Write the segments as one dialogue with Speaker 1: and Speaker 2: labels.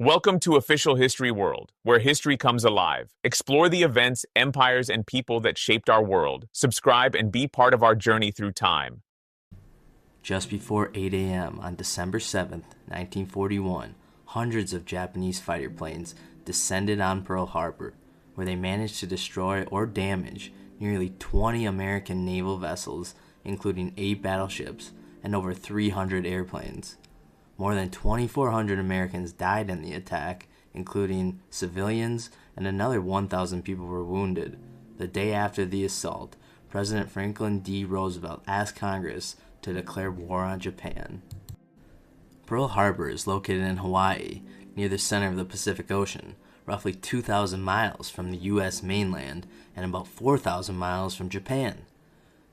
Speaker 1: Welcome to Official History World, where history comes alive. Explore the events, empires, and people that shaped our world. Subscribe and be part of our journey through time.
Speaker 2: Just before 8 a.m. on December 7th, 1941, hundreds of Japanese fighter planes descended on Pearl Harbor, where they managed to destroy or damage nearly 20 American naval vessels, including 8 battleships and over 300 airplanes. More than 2,400 Americans died in the attack, including civilians, and another 1,000 people were wounded. The day after the assault, President Franklin D. Roosevelt asked Congress to declare war on Japan. Pearl Harbor is located in Hawaii, near the center of the Pacific Ocean, roughly 2,000 miles from the U.S. mainland and about 4,000 miles from Japan.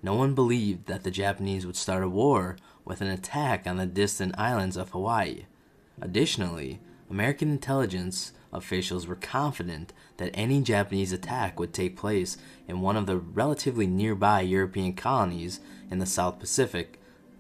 Speaker 2: No one believed that the Japanese would start a war with an attack on the distant islands of Hawaii. Additionally, American intelligence officials were confident that any Japanese attack would take place in one of the relatively nearby European colonies in the South Pacific,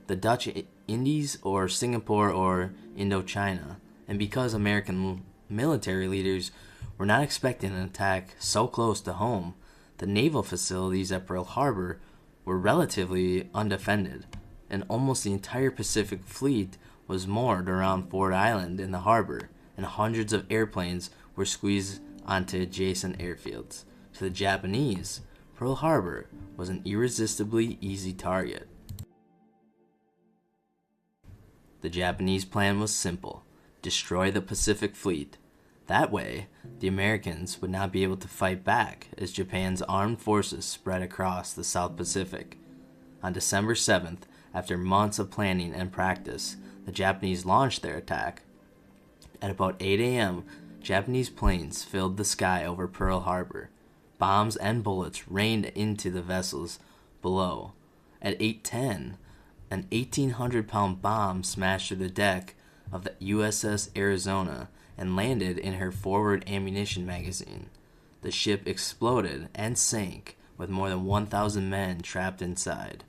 Speaker 2: the Dutch Indies or Singapore or Indochina, and because American military leaders were not expecting an attack so close to home, the naval facilities at Pearl Harbor were relatively undefended, and almost the entire Pacific Fleet was moored around Ford Island in the harbor, and hundreds of airplanes were squeezed onto adjacent airfields. To the Japanese, Pearl Harbor was an irresistibly easy target. The Japanese plan was simple: destroy the Pacific Fleet. That way, the Americans would not be able to fight back as Japan's armed forces spread across the South Pacific. On December 7th, after months of planning and practice, the Japanese launched their attack. At about 8 a.m., Japanese planes filled the sky over Pearl Harbor. Bombs and bullets rained into the vessels below. At 8:10, an 1,800-pound bomb smashed through the deck of the USS Arizona and landed in her forward ammunition magazine. The ship exploded and sank with more than 1,000 men trapped inside.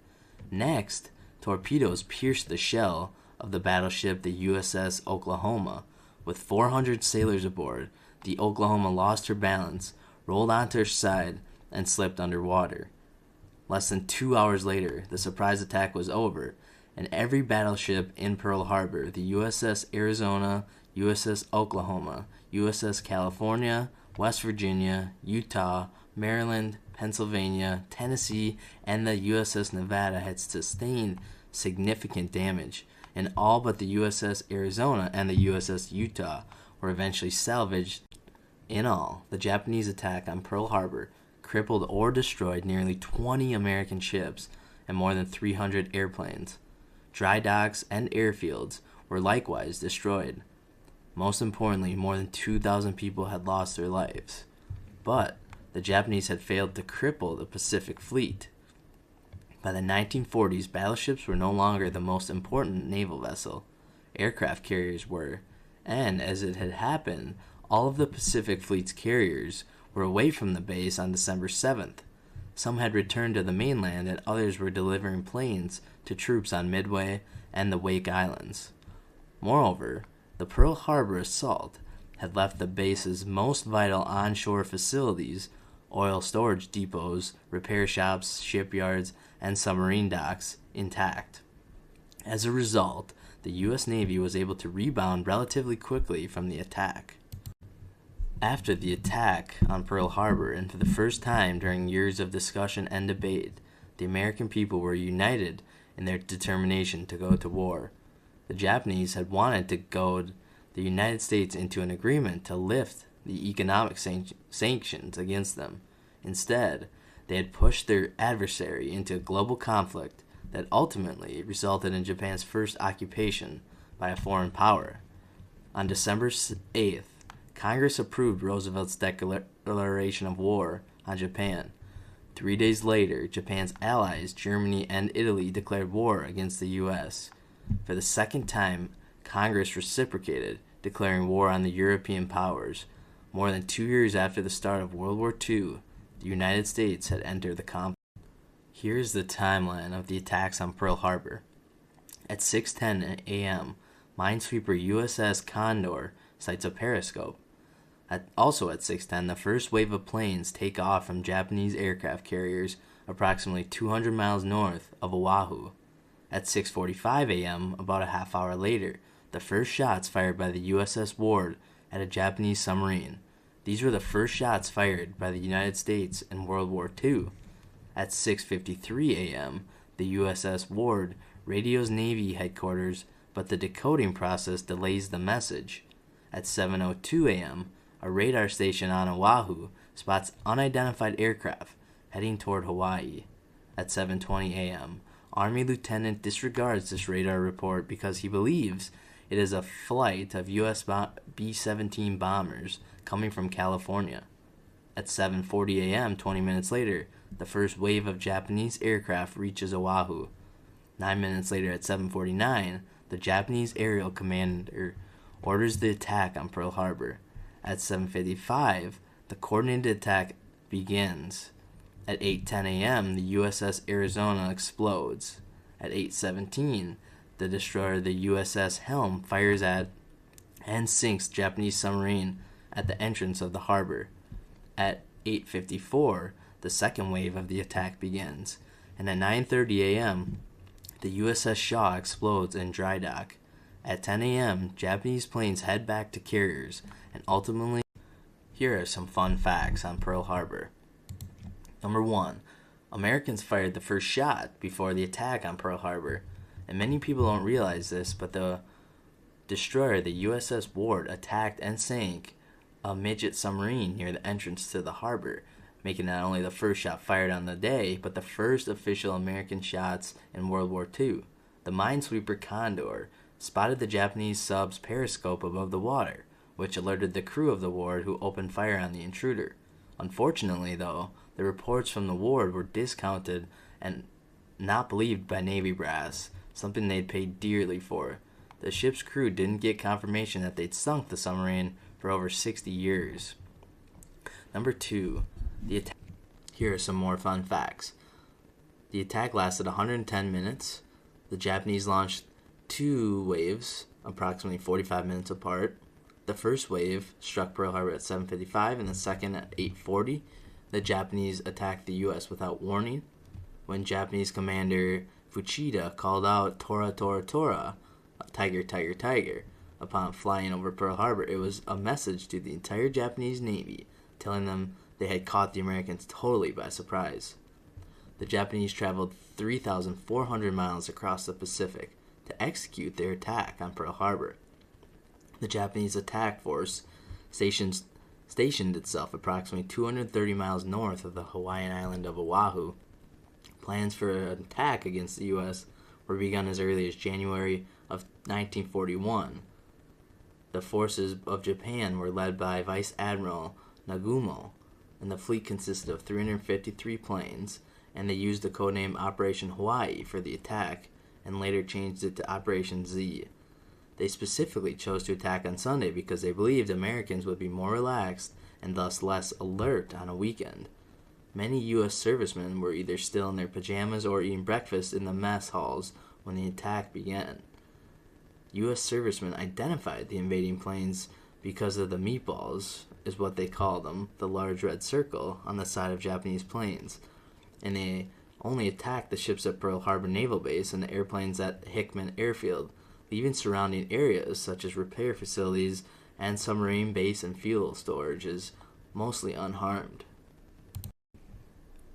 Speaker 2: Next, torpedoes pierced the shell of the battleship the USS Oklahoma. With 400 sailors aboard, the Oklahoma lost her balance, rolled onto her side, and slipped underwater. Less than 2 hours later, the surprise attack was over, and every battleship in Pearl Harbor, the USS Arizona, USS Oklahoma, USS California, West Virginia, Utah, Maryland, Pennsylvania, Tennessee, and the USS Nevada had sustained significant damage, and all but the USS Arizona and the USS Utah were eventually salvaged. In all, the Japanese attack on Pearl Harbor crippled or destroyed nearly 20 American ships and more than 300 airplanes. Dry docks and airfields were likewise destroyed. Most importantly, more than 2,000 people had lost their lives. But the Japanese had failed to cripple the Pacific Fleet. By the 1940s, battleships were no longer the most important naval vessel. Aircraft carriers were, and as it had happened, all of the Pacific Fleet's carriers were away from the base on December 7th. Some had returned to the mainland, and others were delivering planes to troops on Midway and the Wake Islands. Moreover, the Pearl Harbor assault had left the base's most vital onshore facilities, oil storage depots, repair shops, shipyards, and submarine docks, intact. As a result, the U.S. Navy was able to rebound relatively quickly from the attack. After the attack on Pearl Harbor, and for the first time during years of discussion and debate, the American people were united in their determination to go to war. The Japanese had wanted to goad the United States into an agreement to lift the economic sanctions against them. Instead, they had pushed their adversary into a global conflict that ultimately resulted in Japan's first occupation by a foreign power. On December 8th, Congress approved Roosevelt's declaration of war on Japan. 3 days later, Japan's allies, Germany and Italy, declared war against the U.S. For the second time, Congress reciprocated, declaring war on the European powers. More than 2 years after the start of World War II, the United States had entered the conflict. Here is the timeline of the attacks on Pearl Harbor. At 6:10 a.m., minesweeper USS Condor sights a periscope. Also at 6:10, the first wave of planes take off from Japanese aircraft carriers approximately 200 miles north of Oahu. At 6:45 a.m., about a half hour later, the first shots fired by the USS Ward at a Japanese submarine. These were the first shots fired by the United States in World War II. At 6:53 a.m., the USS Ward radios Navy headquarters, but the decoding process delays the message. At 7:02 a.m., a radar station on Oahu spots unidentified aircraft heading toward Hawaii. At 7:20 a.m., Army lieutenant disregards this radar report because he believes it is a flight of U.S. B-17 bombers coming from California. At 7:40 a.m., 20 minutes later, the first wave of Japanese aircraft reaches Oahu. 9 minutes later, at 7:49, the Japanese aerial commander orders the attack on Pearl Harbor. At 7:55, the coordinated attack begins. At 8:10 a.m., the USS Arizona explodes. At 8:17, the destroyer, the USS Helm, fires at and sinks Japanese submarine at the entrance of the harbor. At 8:54, the second wave of the attack begins. And at 9:30 a.m., the USS Shaw explodes in dry dock. At 10 a.m., Japanese planes head back to carriers, and ultimately, here are some fun facts on Pearl Harbor. Number 1. Americans fired the first shot before the attack on Pearl Harbor, and many people don't realize this, but the destroyer, the USS Ward, attacked and sank a midget submarine near the entrance to the harbor, making not only the first shot fired on the day, but the first official American shots in World War II. The minesweeper Condor spotted the Japanese sub's periscope above the water, which alerted the crew of the Ward, who opened fire on the intruder. Unfortunately, though, the reports from the Ward were discounted and not believed by Navy brass, something they'd paid dearly for. The ship's crew didn't get confirmation that they'd sunk the submarine for over 60 years. Number 2. The attack. Here are some more fun facts. The attack lasted 110 minutes. The Japanese launched 2 waves, approximately 45 minutes apart. The first wave struck Pearl Harbor at 7:55 and the second at 8:40. The Japanese attacked the U.S. without warning. When Japanese commander Fuchida called out "Tora, Tora, Tora," "Tiger, Tiger, Tiger," upon flying over Pearl Harbor, it was a message to the entire Japanese Navy, telling them they had caught the Americans totally by surprise. The Japanese traveled 3,400 miles across the Pacific to execute their attack on Pearl Harbor. The Japanese attack force stationed itself approximately 230 miles north of the Hawaiian island of Oahu. Plans for an attack against the U.S. were begun as early as January of 1941. The forces of Japan were led by Vice Admiral Nagumo, and the fleet consisted of 353 planes, and they used the codename Operation Hawaii for the attack, and later changed it to Operation Z. They specifically chose to attack on Sunday because they believed Americans would be more relaxed and thus less alert on a weekend. Many U.S. servicemen were either still in their pajamas or eating breakfast in the mess halls when the attack began. U.S. servicemen identified the invading planes because of the meatballs, is what they called them, the large red circle on the side of Japanese planes, and they only attacked the ships at Pearl Harbor Naval Base and the airplanes at Hickman Airfield, leaving surrounding areas such as repair facilities and submarine base and fuel storages mostly unharmed.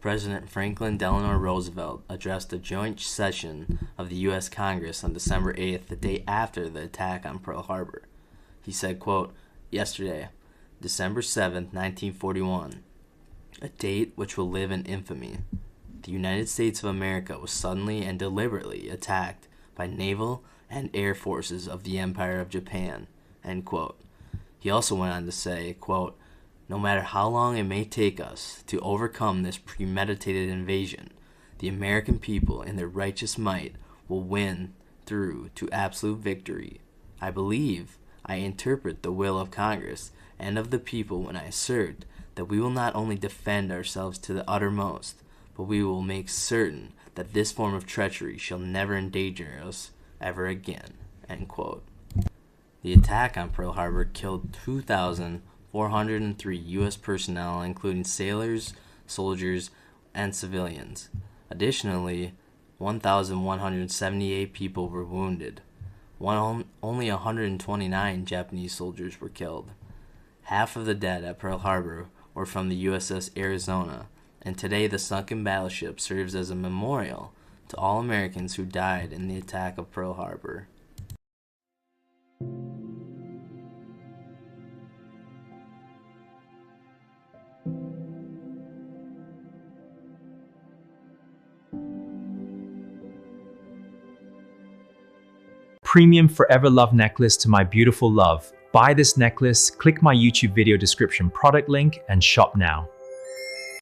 Speaker 2: President Franklin Delano Roosevelt addressed a joint session of the U.S. Congress on December 8th, the day after the attack on Pearl Harbor. He said, quote, "Yesterday, December 7th, 1941, a date which will live in infamy, the United States of America was suddenly and deliberately attacked by naval and air forces of the Empire of Japan." End quote. He also went on to say, quote, "No matter how long it may take us to overcome this premeditated invasion, the American people in their righteous might will win through to absolute victory. I believe I interpret the will of Congress and of the people when I assert that we will not only defend ourselves to the uttermost, but we will make certain that this form of treachery shall never endanger us ever again." End quote. The attack on Pearl Harbor killed 2,403 U.S. personnel, including sailors, soldiers, and civilians. Additionally, 1,178 people were wounded. Only 129 Japanese soldiers were killed. Half of the dead at Pearl Harbor were from the USS Arizona, and today the sunken battleship serves as a memorial to all Americans who died in the attack of Pearl Harbor.
Speaker 3: Premium Forever Love necklace to my beautiful love. Buy this necklace, click my YouTube video description product link, and shop now.